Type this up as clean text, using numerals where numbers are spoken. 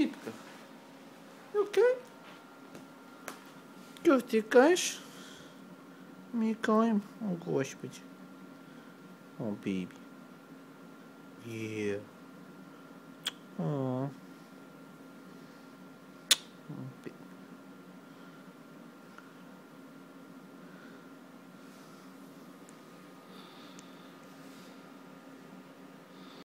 Пипка. Окей. Чего втекаешь? Микаем. О, Господи. О, бейби. О.